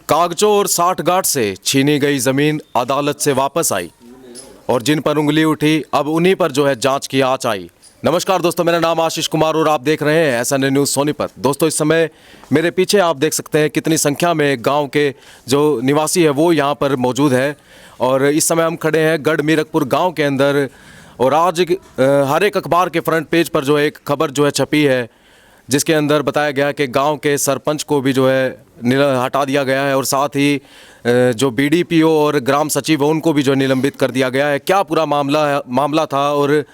कागजों और साठगांठ से छीनी गई जमीन अदालत से वापस आई और जिन पर उंगली उठी अब उन्हीं पर जो है जांच की आंच आई। नमस्कार दोस्तों, मेरा नाम आशीष कुमार और आप देख रहे हैं SNA न्यूज़ सोनीपत। दोस्तों, इस समय मेरे पीछे आप देख सकते हैं कितनी संख्या में गांव के जो निवासी है वो यहां पर मौजूद है और इस समय हम खड़े हैं गढ़ मीरकपुर गांव के अंदर। और आज हर एक अखबार के फ्रंट पेज पर जो है एक खबर जो है छपी है जिसके अंदर बताया गया कि गांव के सरपंच को भी जो है हटा दिया गया है और साथ ही जो BDPO और ग्राम सचिव है उनको भी जो है निलंबित कर दिया गया है। क्या पूरा मामला था और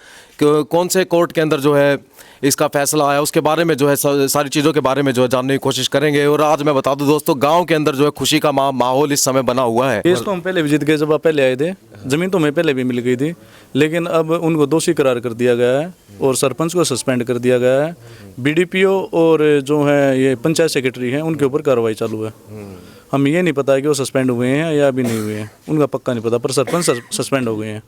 कौन से कोर्ट के अंदर जो है इसका फैसला आया उसके बारे में जो है सारी चीज़ों के बारे में जो है जानने की कोशिश करेंगे। और आज मैं बता दूं दोस्तों, गांव के अंदर जो है खुशी का माहौल इस समय बना हुआ है। केस तो हम पहले भी जीत गए, जब आप पहले आए थे ज़मीन तो हमें पहले भी मिल गई थी, लेकिन अब उनको दोषी करार कर दिया गया है और सरपंच को सस्पेंड कर दिया गया है। BDPO और जो है ये पंचायत सेक्रेटरी हैं उनके ऊपर कार्रवाई चालू है। हम ये नहीं पता है कि वो सस्पेंड हुए हैं या अभी नहीं हुए हैं, उनका पक्का नहीं पता, पर सरपंच सस्पेंड हो गए हैं।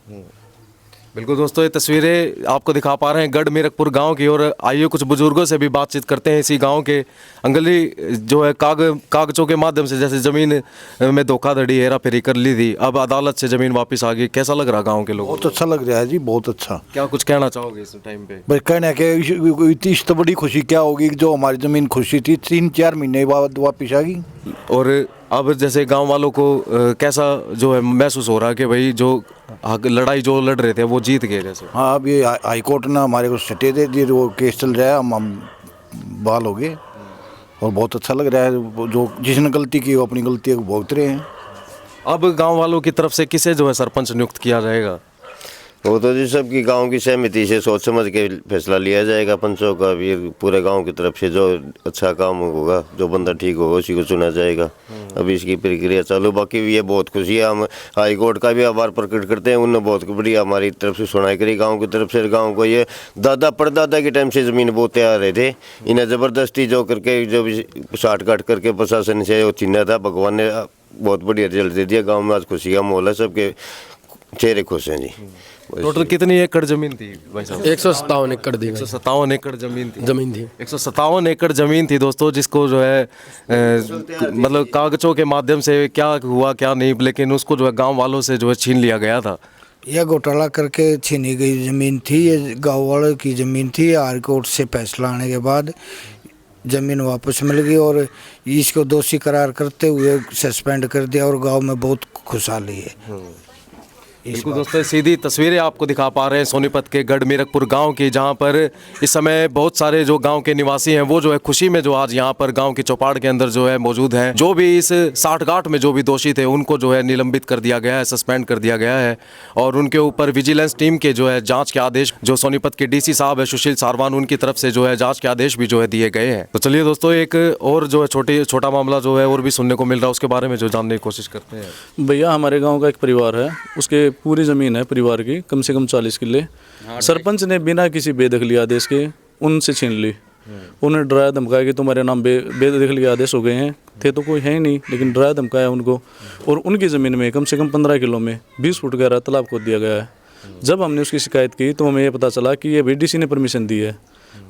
बिल्कुल दोस्तों, ये तस्वीरें आपको दिखा पा रहे हैं गढ़ मीरकपुर गांव की। और आइए कुछ बुजुर्गों से भी बातचीत करते हैं इसी गांव के। अंगली जो है कागजों के माध्यम से जैसे ज़मीन में धोखाधड़ी हेरा फेरी कर ली थी, अब अदालत से ज़मीन वापस आ गई। कैसा लग रहा गांव के लोगों को? बहुत अच्छा लग रहा है जी, बहुत अच्छा। क्या कुछ कहना चाहोगे इस टाइम पे? भाई कहने के इतनी तो बड़ी खुशी क्या होगी, जो हमारी ज़मीन खुशी थी 3-4 महीने बाद वापस आ गई। और अब जैसे गांव वालों को कैसा जो है महसूस हो रहा है कि भाई जो लड़ाई जो लड़ रहे थे वो जीत गए जैसे? हाँ, अब ये हाई कोर्ट ने हमारे को स्टे दे दी, वो केस चल रहा है, हम बहाल हो गए और बहुत अच्छा लग रहा है। जो जिसने गलती की वो अपनी गलती को भुगत रहे हैं। अब गांव वालों की तरफ से किसे जो है सरपंच नियुक्त किया जाएगा? वो तो जी सबकी गांव की सहमति से सोच समझ के फैसला लिया जाएगा। पंचों का भी पूरे गांव की तरफ से जो अच्छा काम होगा, जो बंदा ठीक होगा उसी को चुना जाएगा। अभी इसकी प्रक्रिया चालू। बाकी भी ये बहुत खुशी है, हम हाई कोर्ट का भी आभार प्रकट करते हैं। उन्होंने बहुत बढ़िया हमारी तरफ से सुनाई करी गाँव की तरफ से। गाँव को ये दादा परदादा के टाइम से ज़मीन बोते आ रहे थे, इन्हें ज़बरदस्ती जो करके जो भी साठ काट करके प्रशासन से वो छीना था, भगवान ने बहुत बढ़िया रिजल्ट दे दिया। गाँव में आज खुशी का माहौल है, सबके चेहरे खुश हैं जी। टोटल कितनी एकड़ जमीन थी भाई साहब? 157 एकड़ दी। 157 एकड़ जमीन थी। 157 एकड़ जमीन थी दोस्तों, जिसको जो है मतलब कागजों के माध्यम से क्या हुआ क्या नहीं, लेकिन उसको जो है गांव वालों से जो है छीन लिया गया था। यह घोटाला करके छीनी गई ज़मीन थी, ये गाँव वालों की ज़मीन थी। हाई कोर्ट से फैसला आने के बाद ज़मीन वापस मिल गई और इसको दोषी करार करते हुए सस्पेंड कर दिया और गांव में बहुत खुशहाली है। बिल्कुल दोस्तों, सीधी तस्वीरें आपको दिखा पा रहे हैं सोनीपत के गढ़ मीरकपुर गांव की, जहां पर इस समय बहुत सारे जो गांव के निवासी हैं वो जो है खुशी में जो आज यहां पर गांव की चौपाड़ के अंदर जो है मौजूद हैं। जो भी इस साठगांठ में जो भी दोषी थे उनको जो है निलंबित कर दिया गया है, सस्पेंड कर दिया गया है और उनके ऊपर विजिलेंस टीम के जो है जाँच के आदेश, जो सोनीपत के DC साहब है सुशील सारवान, उनकी तरफ से जो है जाँच के आदेश भी जो है दिए गए हैं। तो चलिए दोस्तों, एक और जो है छोटा मामला जो है और भी सुनने को मिल रहा है, उसके बारे में जो जानने की कोशिश करते हैं। भैया, हमारे गाँव का एक परिवार है, उसके पूरी ज़मीन है परिवार की, कम से कम 40 किले। सरपंच ने बिना किसी बेदखली आदेश के उनसे छीन ली। उन्हें डराया धमकाया कि तुम्हारे नाम बेदखली आदेश हो गए हैं। थे तो कोई है ही नहीं, लेकिन डराया धमकाया उनको। और उनकी ज़मीन में कम से कम 15 किलो में 20 फुट गहरा तालाब खोद दिया गया है। जब हमने उसकी शिकायत की तो हमें ये पता चला कि ये BDC ने परमिशन दी है।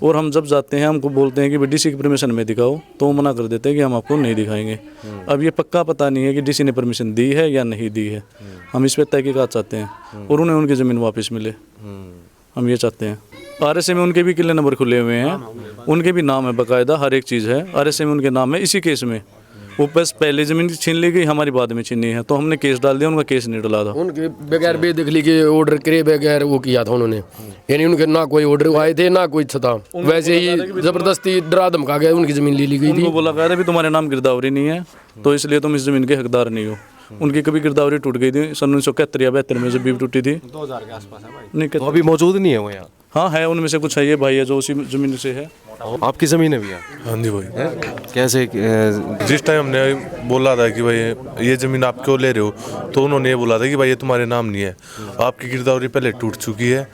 और हम जब जाते हैं हमको बोलते हैं कि BDC की परमिशन में दिखाओ, तो वो मना कर देते हैं कि हम आपको नहीं दिखाएंगे। अब ये पक्का पता नहीं है कि DC ने परमिशन दी है या नहीं दी है। हम इस पर तहकीकात चाहते हैं और उन्हें उनकी ज़मीन वापस मिले, हम ये चाहते हैं। RSA में उनके भी किले नंबर खुले हुए हैं, उनके भी नाम है बाकायदा, हर एक चीज़ है RSA में उनके नाम है। इसी केस में वो बस पहले ज़मीन छीन ली गई, हमारी बाद में छीनी है, तो हमने केस डाल दिया, उनका केस नहीं डला था। उनके बगैर बेदखली के ऑर्डर करे बगैर वो किया था उन्होंने, यानी उनके ना कोई ऑर्डर आए थे ना कुछ था, वैसे ही ज़बरदस्ती डरा धमका गया उनकी ज़मीन ले ली गई थी। उनको बोला गया था भी तुम्हारे नाम गिरदावरी नहीं है, तो इसलिए तुम इस ज़मीन के हकदार नहीं हो। उनकी कभी गिरदावरी टूट गई थी सन 1971 या 72 में, जब भी टूटी थी 2000 के आसपास है भाई। नहीं, तो अभी मौजूद नहीं है वो यहाँ? हाँ है, उनमें से कुछ है, ये भाई है जो उसी ज़मीन से है। आपकी ज़मीन है भैया? हाँ जी भाई। कैसे? जिस टाइम हमने बोला था कि भाई ये ज़मीन आप क्यों ले रहे हो, तो उन्होंने ये बोला था कि भाई ये तुम्हारे नाम नहीं है, आपकी गिरदावरी पहले टूट चुकी है,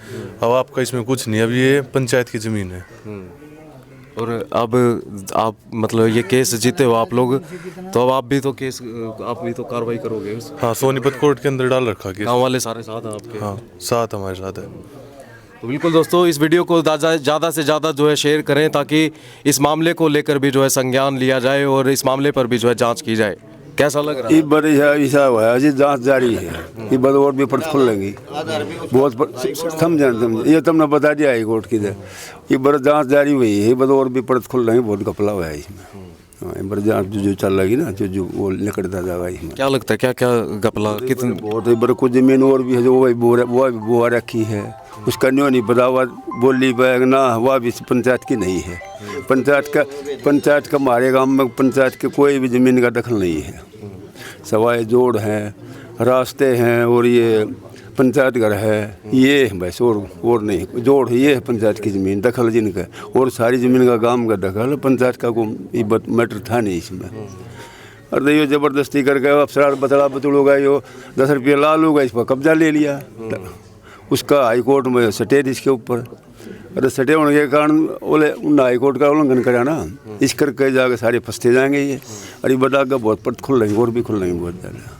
अब आपका इसमें कुछ नहीं है, अब ये पंचायत की ज़मीन है। और अब आप मतलब ये केस जीते हो आप लोग, तो अब आप भी तो कार्रवाई करोगे? हाँ, सोनीपत कोर्ट के अंदर डाल रखा केस। गाँव वाले सारे साथ हैं आपके? हाँ, साथ हमारे साथ है। तो बिल्कुल दोस्तों, इस वीडियो को ज़्यादा से ज़्यादा जो है शेयर करें ताकि इस मामले को लेकर भी जो है संज्ञान लिया जाए और इस मामले पर भी जो है जांच की जाए। कैसा लग रहा है? ये बड़े हिसाब है, अजी जांच जारी है। ये बद और भी परत खुल लेंगी बहुत समझ ये तुमने बता दिया हाई कोर्ट की ये बड़ा जांच जारी हुई है। बद और भी परत खुल लेंगी, बहुत घपला हुआ है इसमें। हाँ, ये बड़ा जांच जो चल रही ना, जो वो निकलता जाएगा इसमें। क्या लगता है क्या क्या घपला कितने? बहुत ही बड़ा कुछ जमीन और भी है जो वो बुआ रखी है, उसका न्यों नहीं पता, वह बोली बैग ना वह भी पंचायत की नहीं है। पंचायत का हमारे गांव में पंचायत के कोई भी ज़मीन का दखल नहीं है, सवाए जोड़ हैं, रास्ते हैं और ये पंचायत घर है, ये है बस और नहीं। जोड़ ये है पंचायत की ज़मीन, दखल जिनका, और सारी ज़मीन का गांव का दखल, पंचायत का कोई मैटर था नहीं इसमें। और तो ये ज़बरदस्ती करके अफसर बतड़ा बतड़ूगा, यो 10 रुपये ला लूँगा, इस पर कब्जा ले लिया। उसका हाई कोर्ट में सटे इसके ऊपर, अरे सटे होने के कारण बोले उन हाई कोर्ट का उल्लंघन करा ना, इस करके जाकर सारे फंसते जाएंगे ये। अरे बता का बहुत पट खुल लेंगे और भी खुल लेंगे बहुत ज़्यादा।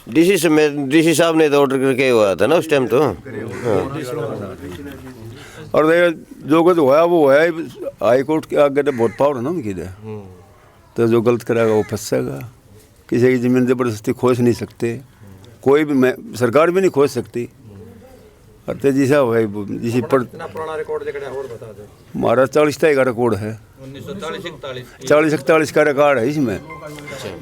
डीसी साहब ने तो ऑर्डर करके हुआ था ना उस टाइम तो। और जो कुछ होया वो होया, हाई कोर्ट के आगे तो बहुत पावर है ना उनकी, तो जो गलत कराएगा वो फंसेगा। किसी की ज़मीन ज़बरदस्ती खोज नहीं सकते, कोई भी सरकार भी नहीं खोज सकती। और तो जैसा है जिसी पर हमारा 40 का रिकॉर्ड है, 40-41 का रिकॉर्ड है इसमें।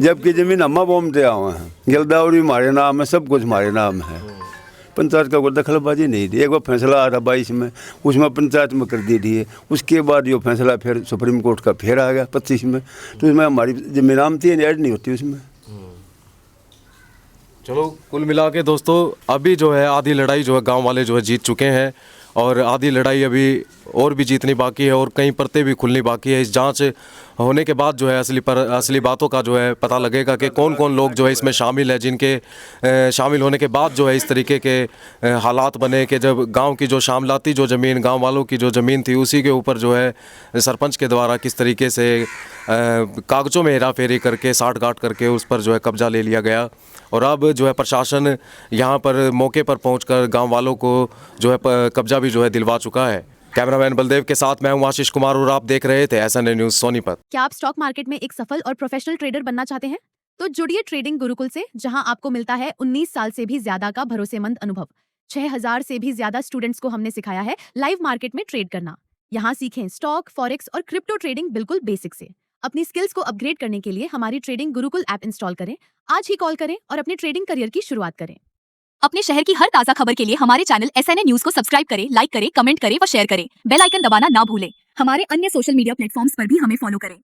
जबकि ज़मीन अम्मा बोमते आए हैं, गिलदावरी हमारे नाम है, सब कुछ हमारे नाम है। पंचायत का कोई दखलबाजी नहीं थी। एक बार फैसला आ रहा 22 में, उसमें पंचायत में कर दी थी। उसके बाद ये फैसला फिर सुप्रीम कोर्ट का फिर आ गया 25 में, तो उसमें हमारी ज़मीन नामती है, ऐड नहीं होती उसमें। चलो कुल मिला के दोस्तों अभी जो है आधी लड़ाई जो है गांव वाले जो है जीत चुके हैं, और आधी लड़ाई अभी और भी जीतनी बाकी है, और कई परतें भी खुलनी बाकी है। इस जांच होने के बाद जो है असली बातों का जो है पता लगेगा कि कौन कौन लोग जो है इसमें शामिल है, जिनके शामिल होने के बाद जो है इस तरीके के हालात बने कि जब गांव की जो शामलाती जो ज़मीन, गांव वालों की जो ज़मीन थी, उसी के ऊपर जो है सरपंच के द्वारा किस तरीके से कागज़ों में हेरा फेरी करके साठ गांठ करके उस पर जो है कब्जा ले लिया गया। और अब जो है प्रशासन यहाँ पर मौके पर पहुंचकर गांव वालों को जो है कब्जा भी जो है दिलवा चुका है। कैमरामैन बलदेव के साथ मैं हूं आशीष कुमार और आप देख रहे थे SNA न्यूज़ सोनीपत। क्या आप स्टॉक मार्केट में एक सफल और प्रोफेशनल ट्रेडर बनना चाहते हैं? तो जुड़िए ट्रेडिंग गुरुकुल से, जहां आपको मिलता है 19 साल से भी ज्यादा का भरोसेमंद अनुभव। 6000 से भी ज्यादा स्टूडेंट्स को हमने सिखाया है लाइव मार्केट में ट्रेड करना। यहाँ सीखें स्टॉक, फॉरेक्स और क्रिप्टो ट्रेडिंग बिल्कुल बेसिक से। अपनी स्किल्स को अपग्रेड करने के लिए हमारी ट्रेडिंग गुरुकुल ऐप इंस्टॉल करें, आज ही कॉल करें और अपने ट्रेडिंग करियर की शुरुआत करें। अपने शहर की हर ताजा खबर के लिए हमारे चैनल SNA न्यूज़ को सब्सक्राइब करें, लाइक करें, कमेंट करें व शेयर करें। बेल आइकन दबाना ना भूलें। हमारे अन्य सोशल मीडिया प्लेटफॉर्म्स पर भी हमें फॉलो करें।